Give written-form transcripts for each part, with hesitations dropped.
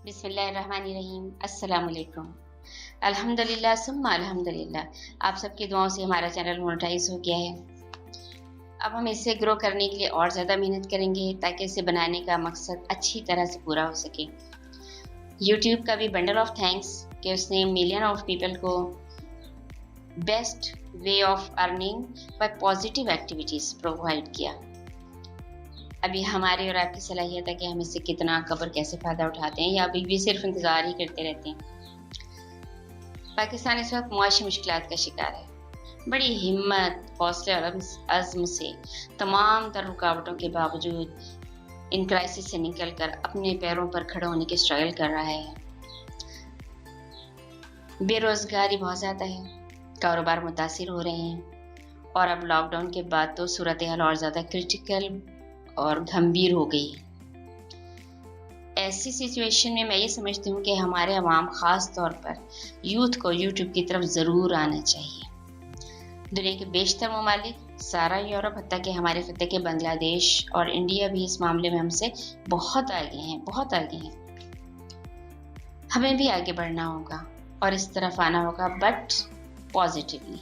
बिस्मिल्लाहिर्रहमानिर्रहीम। अस्सलाम वालेकुम। अल्हम्दुलिल्लाह सुम्मा अल्हम्दुलिल्लाह। आप सबकी दुआओं से हमारा चैनल मोनेटाइज हो गया है। अब हम इसे ग्रो करने के लिए और ज़्यादा मेहनत करेंगे ताकि इसे बनाने का मकसद अच्छी तरह से पूरा हो सके। यूट्यूब का भी बंडल ऑफ थैंक्स कि उसने मिलियन ऑफ पीपल को best way of earning bye positive activities provide किया। अभी हमारी और आपकी सलाहियत है कि हम इससे कितना कबर कैसे फ़ायदा उठाते हैं या अभी भी सिर्फ इंतज़ार ही करते रहते हैं। पाकिस्तान इस वक्त मुआशी मुश्किलात का शिकार है। बड़ी हिम्मत, हौसले और अज़्म से तमाम तर रुकावटों के बावजूद इन क्राइसिस से निकलकर अपने पैरों पर खड़े होने की स्ट्रगल कर रहा है। बेरोज़गारी बहुत ज़्यादा है, कारोबार मुतासिर हो रहे हैं और अब लॉकडाउन के बाद तो सूरत हाल और ज़्यादा क्रिटिकल और गंभीर हो गई। ऐसी सिचुएशन में मैं ये समझती हूँ कि हमारे अवाम ख़ास तौर पर यूथ को यूट्यूब की तरफ ज़रूर आना चाहिए। दुनिया के बेशतर ममालिक, सारा यूरोप, हत्ता कि हमारे खत्ते के बांग्लादेश और इंडिया भी इस मामले में हमसे बहुत आगे हैं, बहुत आगे हैं। हमें भी आगे बढ़ना होगा और इस तरफ आना होगा, बट पॉजिटिवली।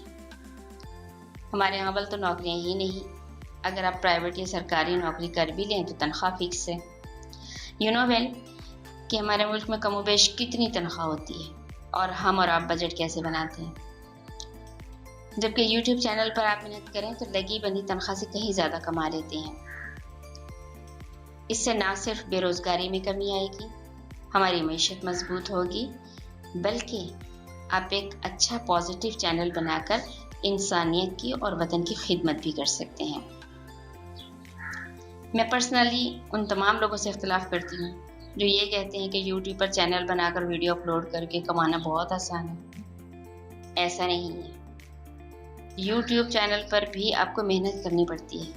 हमारे यहाँ अव्वल तो नौकरियाँ ही नहीं। अगर आप प्राइवेट या सरकारी नौकरी कर भी लें तो तनख्वाह फिक्स है। यू नो वेल कि हमारे मुल्क में कमोबेश कितनी तनख्वाह होती है और हम और आप बजट कैसे बनाते हैं। जबकि यूट्यूब चैनल पर आप मेहनत करें तो लगी बनी तनख्वाह से कहीं ज़्यादा कमा लेते हैं। इससे ना सिर्फ बेरोज़गारी में कमी आएगी, हमारी मईशत मजबूत होगी, बल्कि आप एक अच्छा पॉजिटिव चैनल बनाकर इंसानियत की और वतन की खिदमत भी कर सकते हैं। मैं पर्सनली उन तमाम लोगों से इख्तिलाफ़ करती हूँ जो ये कहते हैं कि यूट्यूब पर चैनल बनाकर वीडियो अपलोड करके कमाना बहुत आसान है। ऐसा नहीं है। यूट्यूब चैनल पर भी आपको मेहनत करनी पड़ती है,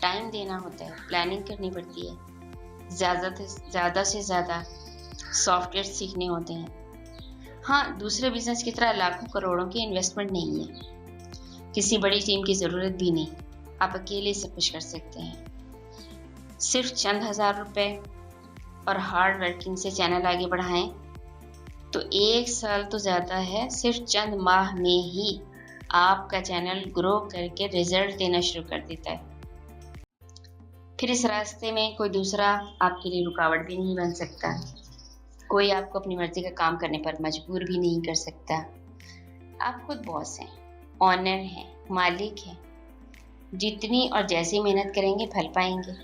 टाइम देना होता है, प्लानिंग करनी पड़ती है, ज़्यादा से ज़्यादा सॉफ्टवेयर सीखने होते हैं। हाँ, दूसरे बिजनेस की तरह लाखों करोड़ों की इन्वेस्टमेंट नहीं है, किसी बड़ी टीम की ज़रूरत भी नहीं। आप अकेले सब कुछ कर सकते हैं। सिर्फ चंद हज़ार रुपए और हार्ड वर्किंग से चैनल आगे बढ़ाएं तो 1 साल तो ज़्यादा है, सिर्फ चंद माह में ही आपका चैनल ग्रो करके रिजल्ट देना शुरू कर देता है। फिर इस रास्ते में कोई दूसरा आपके लिए रुकावट भी नहीं बन सकता। कोई आपको अपनी मर्जी का काम करने पर मजबूर भी नहीं कर सकता। आप खुद बॉस हैं, ऑनर हैं, मालिक हैं। जितनी और जैसी मेहनत करेंगे फल पाएंगे।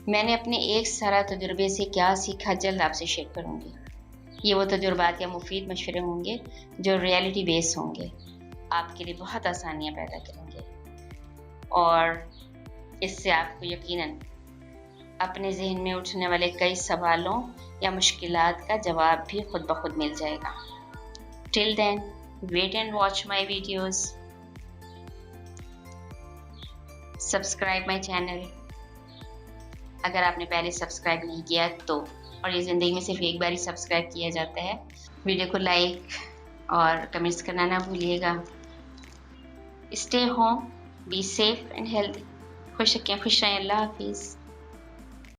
मैंने अपने 1 साल तजुर्बे से क्या सीखा जल्द आपसे शेयर करूँगी। ये वो तजुर्बात या मुफीद मशवरे होंगे जो रियलिटी बेस होंगे, आपके लिए बहुत आसानियाँ पैदा करेंगे और इससे आपको यकीनन अपने जहन में उठने वाले कई सवालों या मुश्किलात का जवाब भी खुद ब खुद मिल जाएगा। Till then wait and watch my videos, subscribe my channel अगर आपने पहले सब्सक्राइब नहीं किया तो, और ये ज़िंदगी में सिर्फ एक बार ही सब्सक्राइब किया जाता है। वीडियो को लाइक और कमेंट्स करना ना भूलिएगा। Stay home, be safe and healthy. खुश रहें, अल्लाह हाफिज़।